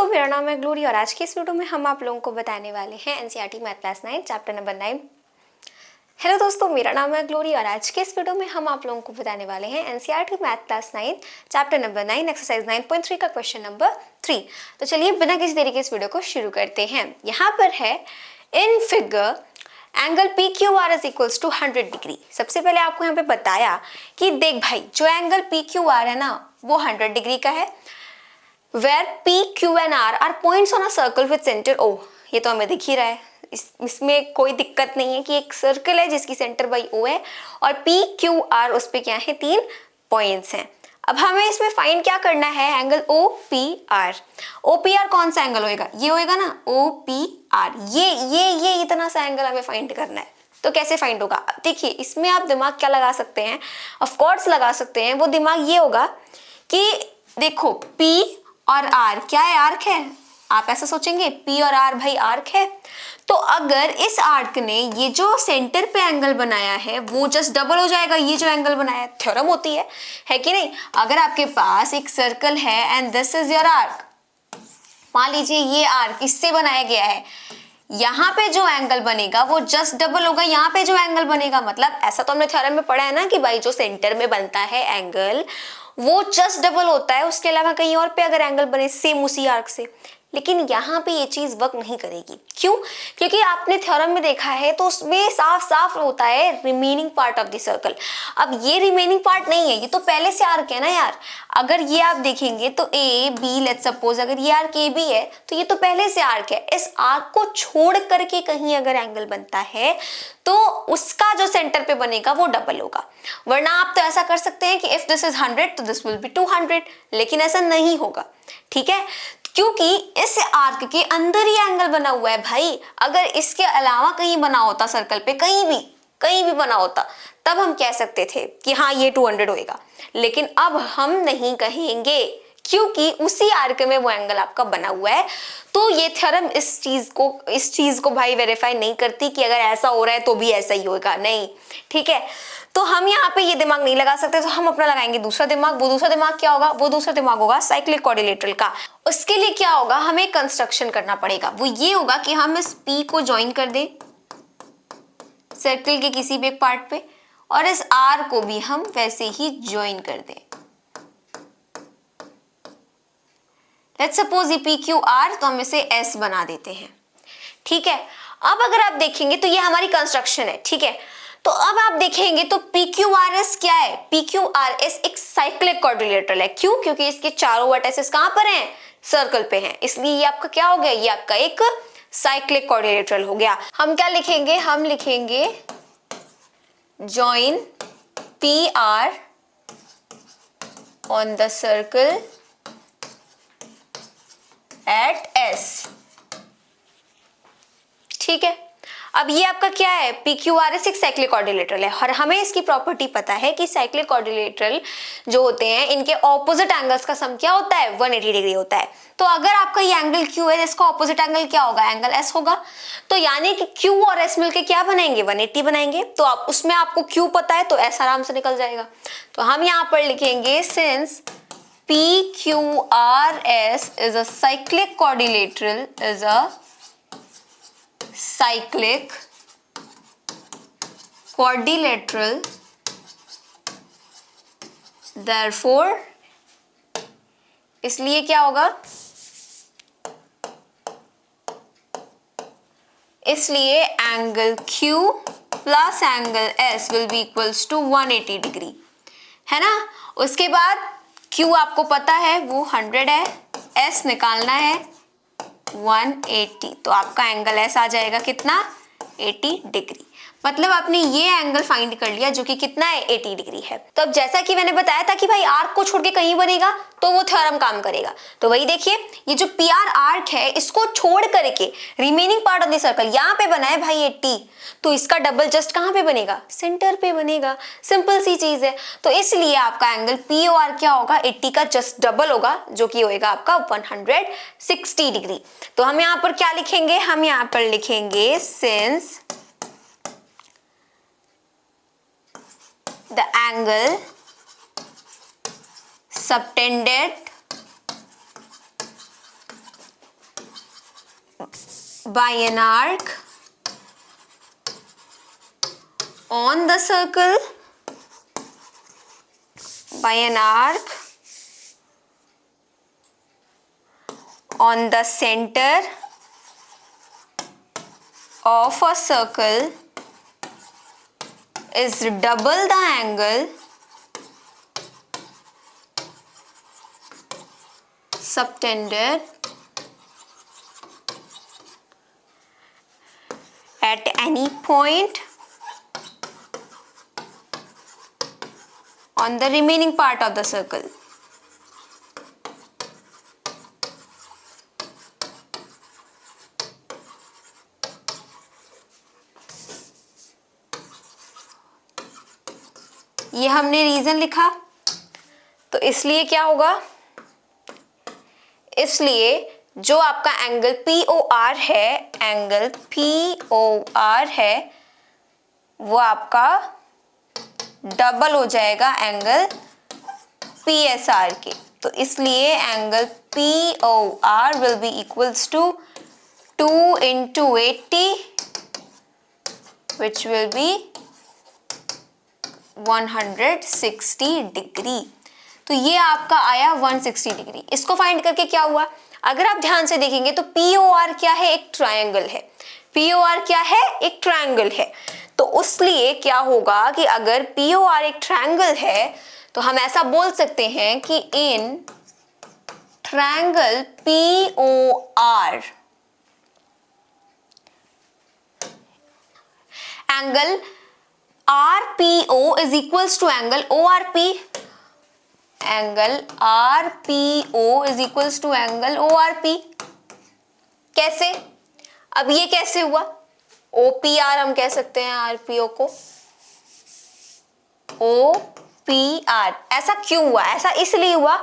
मेरा नाम है ग्लोरी और आज की इस वीडियो में हम आप लोगों को बताने वाले हैं NCERT math class 9 chapter number 9। Hello दोस्तों, मेरा नाम है ग्लोरी और आज के इस वीडियो में हम आप लोगों को बताने वाले हैं NCERT math class 9 chapter number 9 exercise 9.3 का क्वेश्चन नंबर 3। तो चलिए बिना किसी देरी के इस वीडियो को शुरू करते हैं। यहाँ पर है in figure angle P Q R is equals to 100 degree. सबसे पहले आपको यहाँ पे बताया कि देख भाई, जो एंगल पी क्यू आर है ना वो 100 डिग्री का है। Where P, Q and R are points on a circle with center O। ये तो हमें दिख ही रहा है, इसमें कोई दिक्कत नहीं है कि एक सर्कल है जिसकी सेंटर बाई O है और P, Q, R उस पे क्या है, 3 पॉइंट्स हैं। अब हमें इसमें फाइंड क्या करना है, एंगल OPR। OPR कौन सा एंगल होएगा, ये होएगा ना OPR। ये इतना सा एंगल हमें फाइंड करना है। तो कैसे फाइंड होगा, देखिए इसमें आप दिमाग क्या लगा सकते हैं, ऑफ कोर्स लगा सकते हैं। वो दिमाग ये होगा कि देखो P और R क्या है, आर्क है। आप ऐसा सोचेंगे P और R भाई आर्क है। तो अगर इस आर्क ने ये जो सेंटर पे एंगल बनाया है वो जस्ट डबल हो जाएगा ये जो एंगल बनाया है। थ्योरम होती है कि नहीं। अगर आपके पास एक सर्कल है and this is your arc, मान लीजिए ये आर्क इससे बनाया गया है, यहाँ पे जो एंगल बनेगा वो जस्ट डबल होगा यहाँ पे जो एंगल बनेगा। मतलब ऐसा तो हमने थ्योरम में पढ़ा है ना कि भाई जो सेंटर में बनता है एंगल वो जस्ट डबल होता है, उसके अलावा कहीं और पे अगर एंगल बने सेम उसी आर्क से। लेकिन यहाँ पे ये चीज वर्क नहीं करेगी। क्यों? क्योंकि आपने थ्योरम में देखा है तो उसमें साफ साफ होता है remaining part of the circle. अब ये रिमेनिंग पार्ट नहीं है, ये तो पहले से आर्क है ना यार। अगर ये आप देखेंगे तो ए बी, लेट्स सपोज अगर ये आर्क ए बी है तो ये तो पहले से आर्क है। इस आर्क को छोड़ करके कहीं अगर एंगल बनता है तो उसका जो सेंटर पे बनेगा वो डबल होगा। वरना आप तो ऐसा कर सकते हैं कि इफ दिस इज 100 तो दिस विल बी 200, लेकिन ऐसा नहीं होगा। ठीक है, क्योंकि इस आर्क के अंदर ही एंगल बना हुआ है भाई। अगर इसके अलावा कहीं बना होता सर्कल पे, कहीं भी बना होता, तब हम कह सकते थे कि हाँ ये 200 होएगा। लेकिन अब हम नहीं कहेंगे क्योंकि उसी आर्क में वो एंगल आपका बना हुआ है। तो ये थ्योरम इस चीज को भाई वेरीफाई नहीं करती कि अगर ऐसा हो रहा है तो भी ऐसा ही होगा, नहीं। ठीक है, तो हम यहाँ पे ये दिमाग नहीं लगा सकते, तो हम अपना लगाएंगे दूसरा दिमाग। वो दूसरा दिमाग क्या होगा, वो दूसरा दिमाग होगा साइक्लिक क्वाड्रिलेटरल का। उसके लिए क्या होगा, हमें कंस्ट्रक्शन करना पड़ेगा। वो ये होगा कि हम इस P को ज्वाइन कर दें सर्कल के किसी भी एक पार्ट पे और इस R को भी हम वैसे ही ज्वाइन कर दें। लेट्स सपोज ये PQR, तो हम इसे S बना देते हैं। ठीक है, अब अगर आप देखेंगे तो ये हमारी कंस्ट्रक्शन है। ठीक है, तो अब आप देखेंगे तो PQRS क्या है, PQRS एक साइक्लिक क्वाड्रिलेटरल है। क्यों? क्योंकि इसके चारों वर्टिसेस कहां पर हैं, सर्कल पे हैं। इसलिए ये आपका क्या हो गया, ये आपका एक साइक्लिक क्वाड्रिलेटरल हो गया। हम क्या लिखेंगे, हम लिखेंगे join PR on the circle eight S। ठीक है, अब ये आपका क्या है, PQRS एक साइक्लिक क्वाड्रिलेटरल है और हमें इसकी प्रॉपर्टी पता है कि साइक्लिक क्वाड्रिलेटरल जो होते हैं इनके ऑपोजिट एंगल्स का सम क्या होता है, 180 डिग्री होता है। तो अगर आपका ये एंगल Q है, इसका ऑपोजिट एंगल क्या होगा, एंगल S होगा। तो यानी कि Q और S मिलके क्या बनाएंगे, 180 बनाएंगे। तो आप उसमें आपको Q पता है तो S आराम से निकल जाएगा। तो हम यहाँ पर लिखेंगे since PQRS is a cyclic quadrilateral, is a cyclic quadrilateral, therefore इसलिए क्या होगा, इसलिए angle Q plus angle S will be equals to 180 degree, है ना। उसके बाद Q आपको पता है वो 100 है, S निकालना है 180, तो आपका एंगल S आ जाएगा कितना, 80 डिग्री। मतलब आपने ये एंगल फाइंड कर लिया जो कि कितना है, 80 डिग्री है। तो अब जैसा कि मैंने बताया था कि भाई आर्क को छोड़ के कहीं बनेगा तो वो थ्योरम काम करेगा। तो वही देखिए, ये जो PR आर्क है इसको छोड़ करके remaining part of the circle यहाँ पे बना है भाई 80, तो इसका डबल जस्ट कहाँ पे बनेगा, सेंटर पे बनेगा। सिंपल सी चीज है। तो इसलिए आपका एंगल POR क्या होगा, 80 का जस्ट डबल होगा जो कि होएगा आपका 160 डिग्री। तो हम यहाँ पर क्या लिखेंगे, हम यहाँ पर लिखेंगे since the angle subtended by an arc on the circle, by an arc on the center of a circle is double the angle subtended at any point on the remaining part of the circle. ये हमने reason लिखा, तो इसलिए क्या होगा, इसलिए जो आपका एंगल POR है, एंगल POR है, वो आपका डबल हो जाएगा एंगल PSR के। तो इसलिए angle POR will be equals to 2 into 80 which will be 160 degree. तो ये आपका आया 160 डिग्री। इसको फाइंड करके क्या हुआ, अगर आप ध्यान से देखेंगे तो POR क्या है, एक ट्रायंगल है। POR क्या है, एक ट्रायंगल है। तो उसलिए क्या होगा कि अगर POR एक ट्रायंगल है तो हम ऐसा बोल सकते हैं कि in triangle POR angle RPO is equals to angle ORP. Angle RPO is equals to angle ORP. कैसे, अब ये कैसे हुआ, OPR हम कह सकते हैं RPO को OPR। ऐसा क्यों हुआ, ऐसा इसलिए हुआ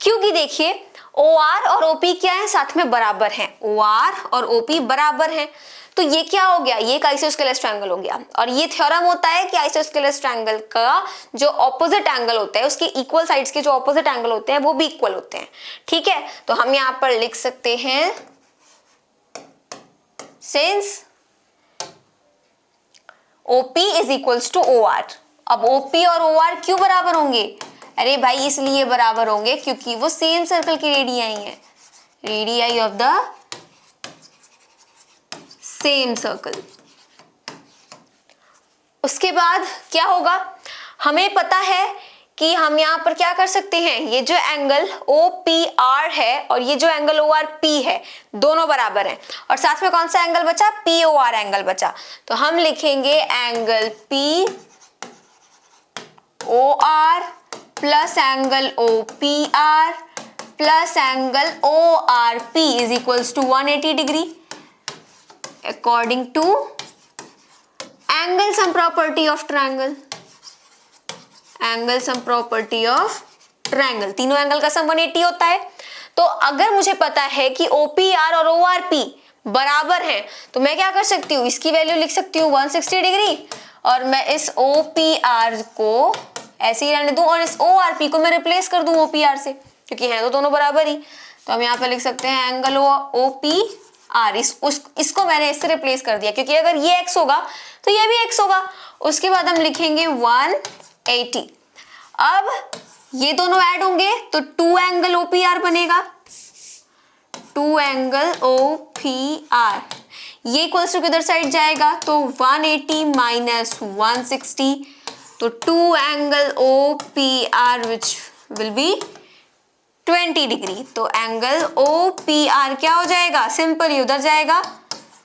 क्योंकि देखिए OR और OP क्या है, साथ में बराबर हैं। OR और OP बराबर हैं, तो ये क्या हो गया, ये एक आइसोस्केलेस ट्रायंगल हो गया। और ये थ्योरम होता है कि आइसोस्केलेस ट्रायंगल का जो ऑपोजिट एंगल होता है, उसके इक्वल साइड्स के जो ऑपोजिट एंगल होते हैं वो भी इक्वल होते हैं। ठीक है, तो हम यहाँ पर लिख सकते हैं since OP is equals to OR। अब OP और OR क्यों बराबर होंगे, अरे भाई इसलिए बराबर होंगे क्योंकि वो सेम सर्कल की रेडियाई हैं, radii of the same circle. उसके बाद क्या होगा, हमें पता है कि हम यहां पर क्या कर सकते हैं, ये जो एंगल OPR है और ये जो एंगल ORP है दोनों बराबर हैं, और साथ में कौन सा एंगल बचा, POR एंगल बचा। तो हम लिखेंगे angle POR plus angle OPR plus angle ORP is equals to 180 degree according to angle sum property of triangle। angle sum property of triangle, तीनों एंगल का सम 180 होता है। तो अगर मुझे पता है कि OPR और ORP बराबर हैं तो मैं क्या कर सकती हूँ, इसकी वैल्यू लिख सकती हूँ 160 डिग्री, और मैं इस OPR को ऐसे ही रहने दूं और इस ORP को मैं रिप्लेस कर दूं OPR से, क्योंकि हैं तो दोनों बराबर ही। तो हम यहाँ पे लिख सकते हैं एंगल OPR, इसको मैंने इससे रिप्लेस कर दिया क्योंकि अगर ये x होगा तो ये भी x होगा। उसके बाद हम लिखेंगे 180। अब ये दोनों ऐड होंगे तो 2 एंगल OPR बनेगा, 2 एंगल OPR। ये इक्वल्स टू किधर साइड जाएगा, तो 180 माइनस 160, तो 2 angle OPR which will be 20 degree. तो एंगल OPR क्या हो जाएगा, सिंपली उधर जाएगा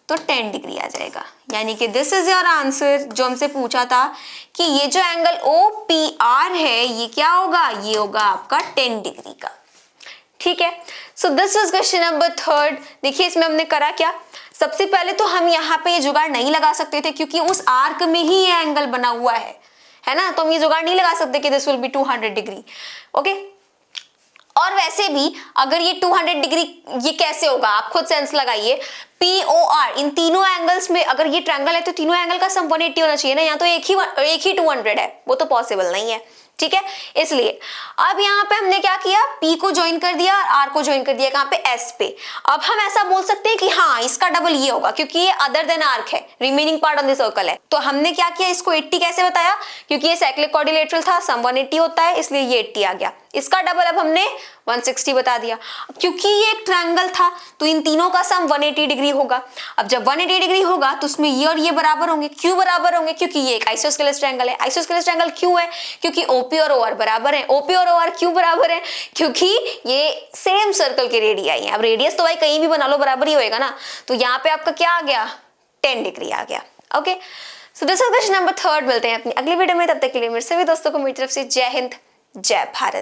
तो 10 डिग्री आ जाएगा। यानी कि दिस इज योर आंसर, जो हमसे पूछा था कि ये जो एंगल OPR है ये क्या होगा, ये होगा आपका 10 डिग्री का। ठीक है, so this was question number 3। देखिए इसमें हमने करा क्या, सबसे पहले तो हम यहाँ पे ये जुगाड़ नहीं लगा सकते थे क्योंकि उस आर्क में ही ये एंगल बना हुआ है ना, तो हम ये जुगाड़ नहीं लगा सकते कि this will be 200 degree. Okay, और वैसे भी अगर ये 200 डिग्री ये कैसे होगा, आप खुद सेंस लगाइए। POR इन तीनों एंगल्स में, अगर ये ट्रायंगल है तो तीनों एंगल का सम 180 होना चाहिए ना, यहाँ तो एक ही 200 है, वो तो पॉसिबल नहीं है। ठीक है। इसलिए अब यहाँ पे हमने क्या किया, P को ज्वाइन कर दिया और R को ज्वाइन कर दिया कहाँ पे, S पे। अब हम ऐसा बोल सकते हैं कि हाँ इसका डबल ये होगा क्योंकि ये अदर देन आर्क है, remaining part on the circle है। तो हमने क्या किया, इसको 80 कैसे बताया, क्योंकि ये साइक्लिक क्वाड्रिलेटरल था, सम 180 होता है, इसलिए ये 80 आ गया। इसका डबल अब हमने 160 बता दिया। क्योंकि ये एक ट्रायंगल था तो इन तीनों का सम 180 डिग्री होगा। अब जब 180 डिग्री होगा तो उसमें ये और ये बराबर होंगे। क्यों बराबर होंगे, क्योंकि ये एक आइसोस्केलेस ट्रायंगल है। आइसोस्केलेस ट्रायंगल क्यों है, क्योंकि OP और OR बराबर है। OP और OR क्यों बराबर है, क्योंकि ये सेम सर्कल के रेडियाई है। अब रेडियस तो भाई कहीं भी बना लो बराबर ही होएगा ना, तो यहाँ पे आपका क्या आ गया, 10 डिग्री आ गया। Okay, so this is question number 3। मिलते हैं अपनी अगली वीडियो में, तब तक के लिए मेरे सभी दोस्तों को मेरी तरफ से जय हिंद, जय भारत।